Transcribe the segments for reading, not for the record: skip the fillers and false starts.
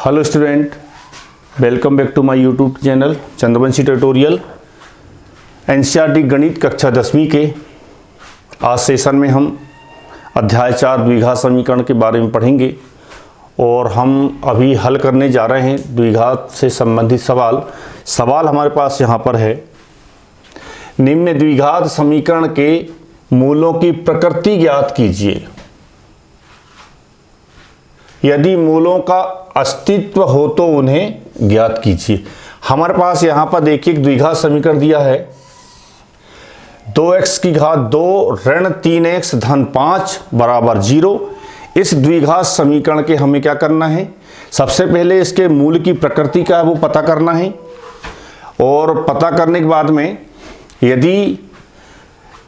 Hello student, welcome back to my YouTube channel Chandravanshi tutorial. NCERT गणित कक्षा 10वीं के आज सेशन में हम अध्याय 4 द्विघात समीकरण के बारे में पढ़ेंगे और हम अभी हल करने जा रहे हैं द्विघात से संबंधित सवाल हमारे पास यहाँ पर है। निम्न द्विघात समीकरण के मूलों की प्रकृति ज्ञात कीजिए। यदि मूलों का अस्तित्व हो तो उन्हें ज्ञात कीजिए। हमारे पास यहाँ पर देखिए एक द्विघात समीकरण दिया है 2x की घात 2 ऋण 3x धन 5 बराबर 0। इस द्विघात समीकरण के हमें क्या करना है, सबसे पहले इसके मूल की प्रकृति क्या है वो पता करना है और पता करने के बाद में यदि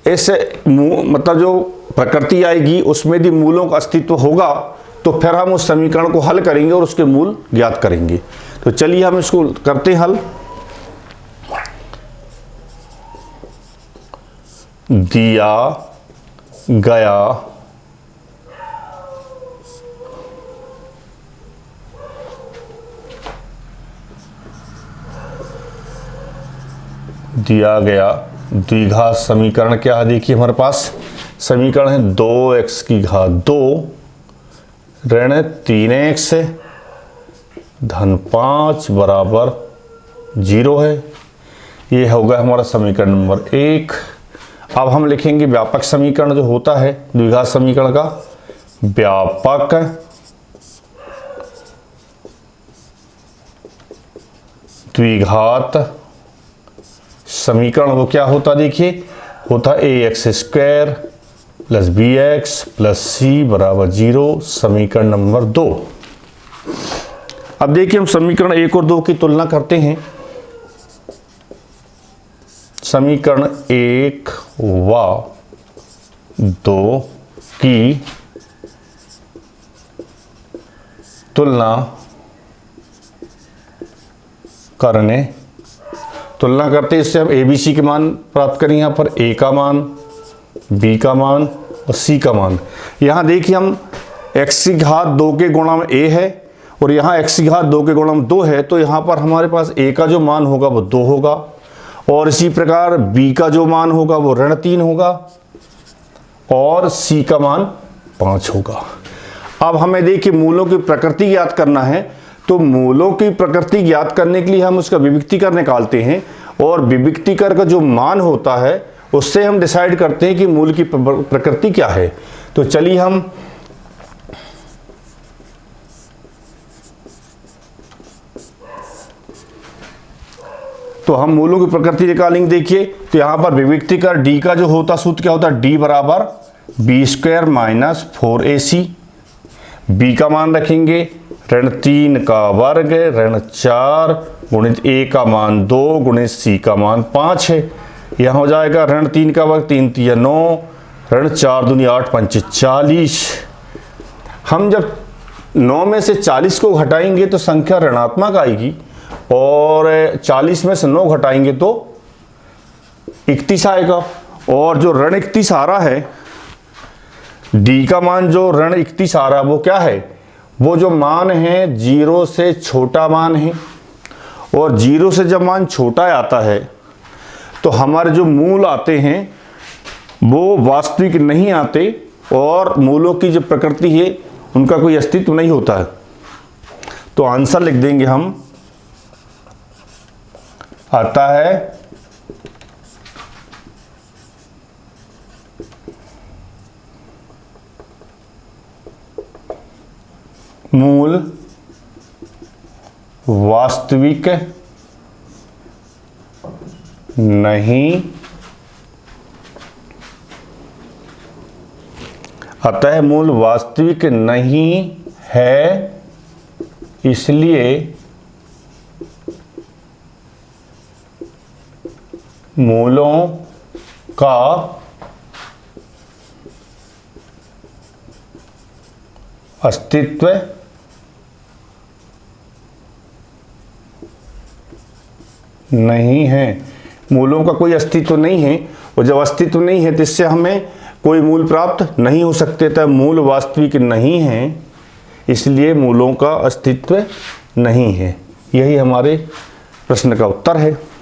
इस मतलब जो प्रकृति आएगी उसमें यदि मूलों का अस्तित्व होगा तो फिर हम उस समीकरण को हल करेंगे और उसके मूल ज्ञात करेंगे। तो चलिए हम इसको करते हैं हल। दिया गया द्विघात समीकरण क्या है, देखिए हमारे पास समीकरण है 2x की घात 2 ऋण 3x धन 5 बराबर 0 है। ये होगा हमारा समीकरण नंबर 1। अब हम लिखेंगे व्यापक समीकरण जो होता है द्विघात समीकरण का व्यापक द्विघात समीकरण वो क्या होता, देखिए होता ax square plus bx plus c बराबर 0, समीकरण नंबर 2। अब देखिए हम समीकरण 1 और 2 की तुलना करते हैं। समीकरण 1 व 2 की तुलना करते इससे हम ABC के मान प्राप्त करेंगे। यहाँ पर A का मान, B का मान और C का मान। यहाँ देखिए हम x की घात 2 के गुणा में A है और यहाँ x की घात 2 के गुणा में 2 है, तो यहाँ पर हमारे पास A का जो मान होगा वो 2 होगा और इसी प्रकार B का जो मान होगा वो ऋण 3 होगा और C का मान 5 होगा। अब हमें देखिए मूलों की प्रकृति ज्ञात करना है, तो मूलों की प्रकृति ज्ञात करने के लिए हम उसका विविक्तीकर निकालते हैं और विविक्तीकर का जो मान होता है उससे हम डिसाइड करते हैं कि मूल की प्रकृति क्या है। तो चलिए हम मूलों की प्रकृति निकालेंगे। देखिए तो यहाँ पर विविक्तीकर d का जो होता सूत्र क्या होता है, d बराबर b square minus 4ac। b का मान रखेंगे ऋण 3 का वर्ग ऋण 4 गुणित a का मान 2 गुणित c का मान 5 है। यहाँ हो जाएगा ऋण 3 का वर्ग 3 3 9 ऋण 4 दूनी 8 5 40। हम जब 9 में से 40 को घटाएंगे तो संख्या ऋणात्मक आएगी और 40 में से 9 घटाएंगे तो 31 आएगा। और जो ऋण 31 आ रहा है, d का मान जो ऋण 31 आ रहा है वो क्या है, वो जो मान है 0 से छोटा मान है और 0 से जब मान छोटा आता है तो हमारे जो मूल आते हैं वो वास्तविक नहीं आते और मूलों की जो प्रकृति है उनका कोई अस्तित्व नहीं होता है। तो आंसर लिख देंगे हम, आता है मूल वास्तविक नहीं, अतः मूल वास्तविक नहीं है, इसलिए मूलों का अस्तित्व नहीं है। मूलों का कोई अस्तित्व नहीं है और जब अस्तित्व नहीं है तो इससे हमें कोई मूल प्राप्त नहीं हो सकते। तब मूल वास्तविक नहीं है, इसलिए मूलों का अस्तित्व नहीं है। यही हमारे प्रश्न का उत्तर है।